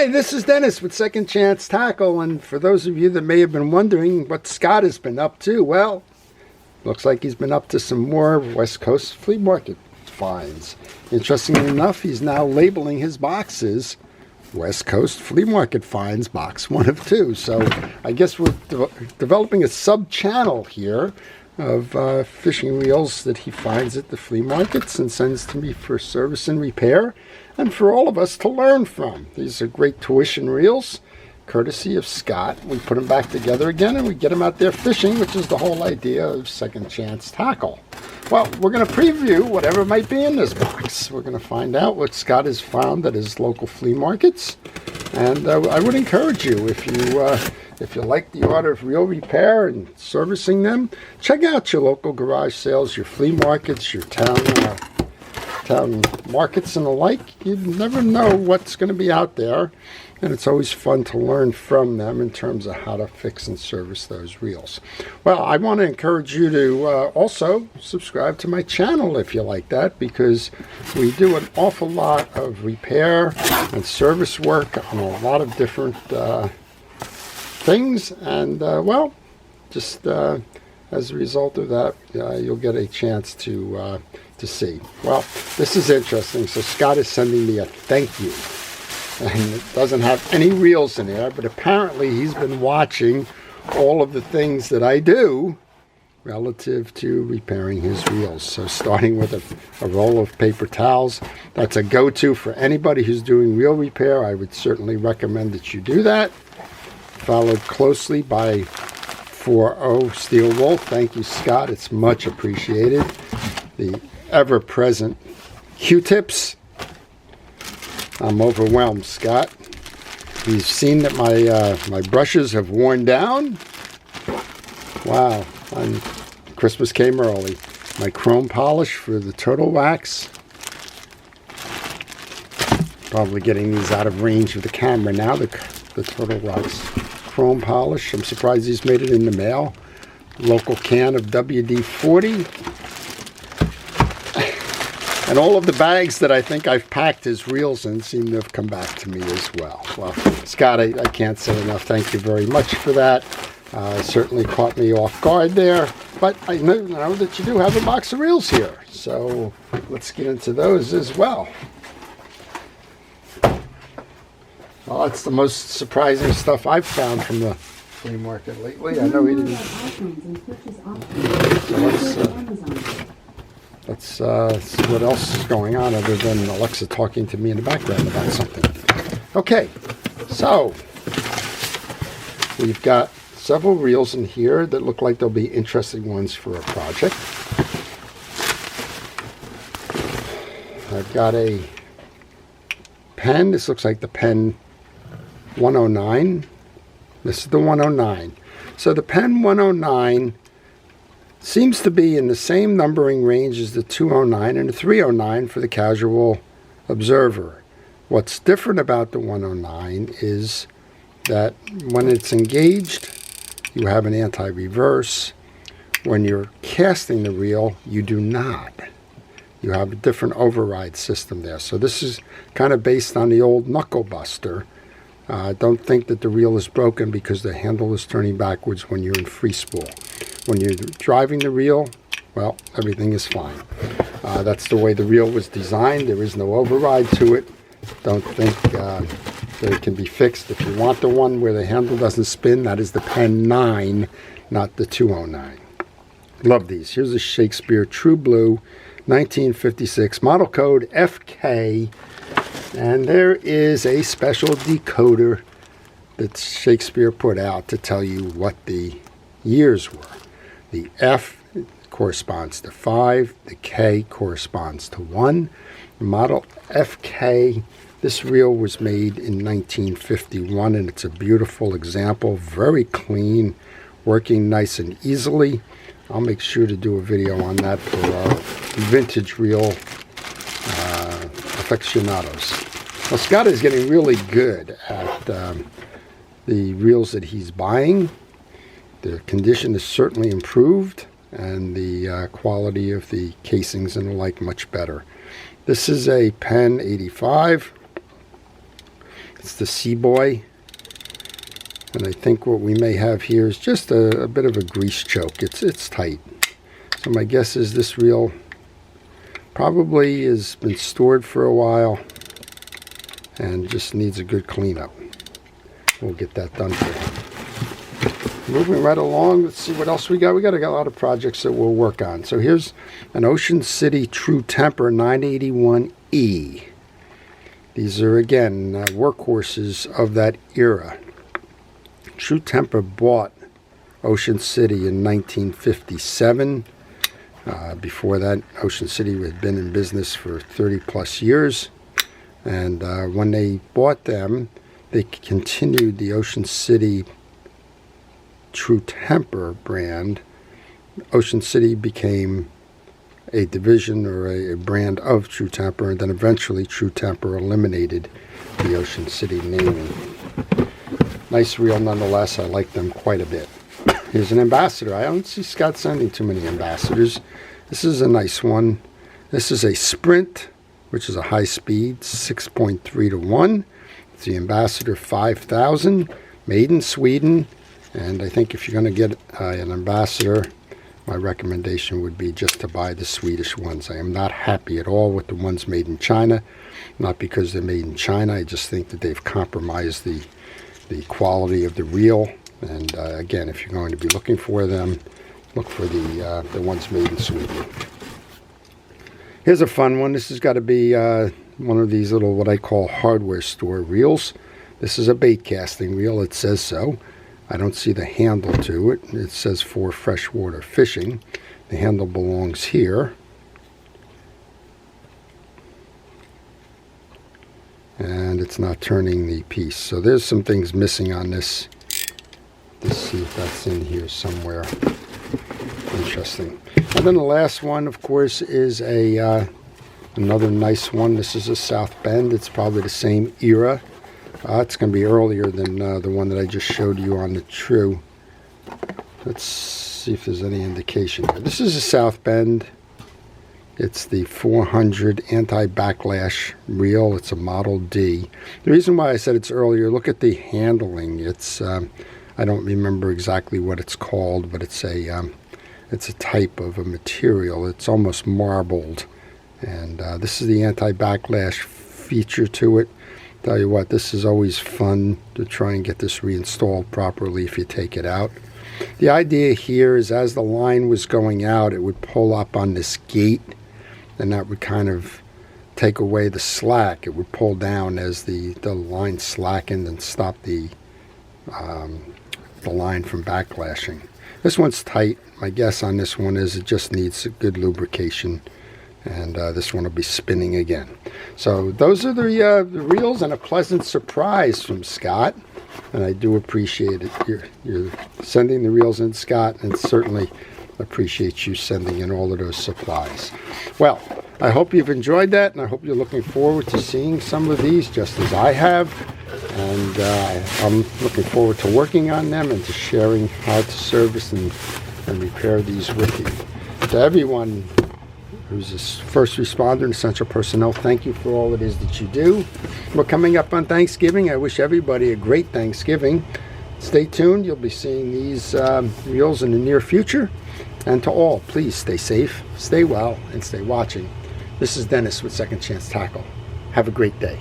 Hi, this is Dennis with Second Chance Tackle, and for those of you that may have been wondering what Scott has been up to, well, looks like he's been up to some more West Coast flea market finds. Interestingly enough, he's now labeling his boxes West Coast Flea Market Finds Box 1 of 2. So I guess we're developing a sub-channel here of fishing reels that he finds at the flea markets and sends to me for service and repair, and for all of us to learn from. These are great tuition reels, courtesy of Scott. We put them back together again and we get them out there fishing, which is the whole idea of Second Chance Tackle. Well, we're going to preview whatever might be in this box. We're going to find out what Scott has found at his local flea markets. And I would encourage you, if you like the art of reel repair and servicing them, check out your local garage sales, your flea markets, your town markets and the like. You never know what's going to be out there, and it's always fun to learn from them in terms of how to fix and service those reels. Well, I want to encourage you to also subscribe to my channel if you like that, because we do an awful lot of repair and service work on a lot of different things, and well, just as a result of that, you'll get a chance to see. Well, this is interesting. So Scott is sending me a thank you, and it doesn't have any reels in there, but apparently he's been watching all of the things that I do relative to repairing his reels. So starting with a roll of paper towels, that's a go-to for anybody who's doing reel repair. I would certainly recommend that you do that. Followed closely by 4O Steel Wool. Thank you, Scott. It's much appreciated. The ever-present Q-tips. I'm overwhelmed, Scott. He's seen that my brushes have worn down. Wow, and Christmas came early. My chrome polish for the turtle wax. Probably getting these out of range of the camera now, the turtle wax chrome polish. I'm surprised he's made it in the mail. Local can of WD-40. And all of the bags that I think I've packed his reels in seem to have come back to me as well. Well, Scott, I can't say enough. Thank you very much for that. Certainly caught me off guard there. But I know that you do have a box of reels here. So let's get into those as well. Well, that's the most surprising stuff I've found from the flea market lately. I know he didn't. So let's see what else is going on other than Alexa talking to me in the background about something. Okay, so we've got several reels in here that look like they'll be interesting ones for a project. I've got a pen. This looks like the pen 109. This is the 109. So the pen 109 seems to be in the same numbering range as the 209 and the 309 for the casual observer. What's different about the 109 is that when it's engaged, you have an anti-reverse. When you're casting the reel, you do not. You have a different override system there. So this is kind of based on the old knuckle buster. Don't think that the reel is broken because the handle is turning backwards when you're in free spool. When you're driving the reel, well, everything is fine. That's the way the reel was designed. There is no override to it. Don't think that it can be fixed. If you want the one where the handle doesn't spin, that is the pen 9, not the 209. Love these. Here's a Shakespeare True Blue 1956 model code FK. And there is a special decoder that Shakespeare put out to tell you what the years were. The F corresponds to 5, the K corresponds to 1. The model FK, this reel was made in 1951, and it's a beautiful example, very clean, working nice and easily. I'll make sure to do a video on that for our vintage reel aficionados. Well, Scott is getting really good at the reels that he's buying. The condition is certainly improved, and the quality of the casings and the like much better. This is a Pen 85. It's the Sea Boy. And I think what we may have here is just a bit of a grease choke. It's tight. So my guess is this reel probably has been stored for a while and just needs a good cleanup. We'll get that done for you. Moving right along, let's see what else we got. We got a lot of projects that we'll work on. So here's an Ocean City True Temper 981E. These are, again, workhorses of that era. True Temper bought Ocean City in 1957. Before that, Ocean City had been in business for 30 plus years. And when they bought them, they continued the Ocean City True Temper brand. Ocean City became a division or a brand of True Temper, and then eventually True Temper eliminated the Ocean City naming. Nice reel nonetheless. I like them quite a bit. Here's an Ambassador. I don't see Scott sending too many Ambassadors. This is a nice one. This is a Sprint, which is a high speed, 6.3 to 1. It's the Ambassador 5000, made in Sweden. And I think if you're going to get an Ambassador, my recommendation would be just to buy the Swedish ones. I am not happy at all with the ones made in China. Not because they're made in China. I just think that they've compromised the quality of the reel. And again, if you're going to be looking for them, look for the ones made in Sweden. Here's a fun one. This has got to be one of these little, what I call hardware store reels. This is a bait casting reel. It says so. I don't see the handle to it. It says for freshwater fishing. The handle belongs here. And it's not turning the piece. So there's some things missing on this. Let's see if that's in here somewhere. Interesting. And then the last one, of course, is another nice one. This is a South Bend. It's probably the same era. It's going to be earlier than the one that I just showed you on the True. Let's see if there's any indication here. This is a South Bend. It's the 400 anti-backlash reel. It's a Model D. The reason why I said it's earlier, look at the handling. It's I don't remember exactly what it's called, but it's a type of a material. It's almost marbled, and this is the anti-backlash feature to it. Tell you what, this is always fun to try and get this reinstalled properly if you take it out. The idea here is as the line was going out, it would pull up on this gate, and that would kind of take away the slack. It would pull down as the line slackened and stop the line from backlashing. This one's tight. My guess on this one is it just needs a good lubrication, and this one will be spinning again. So those are the reels, and a pleasant surprise from Scott, and I do appreciate it. You're sending the reels in, Scott, and certainly appreciate you sending in all of those supplies. Well, I hope you've enjoyed that, and I hope you're looking forward to seeing some of these just as I have. And I'm looking forward to working on them and to sharing how to service and repair these with you. To everyone who's a first responder and essential personnel, thank you for all it is that you do. We're coming up on Thanksgiving. I wish everybody a great Thanksgiving. Stay tuned. You'll be seeing these reels in the near future. And to all, please stay safe, stay well, and stay watching. This is Dennis with Second Chance Tackle. Have a great day.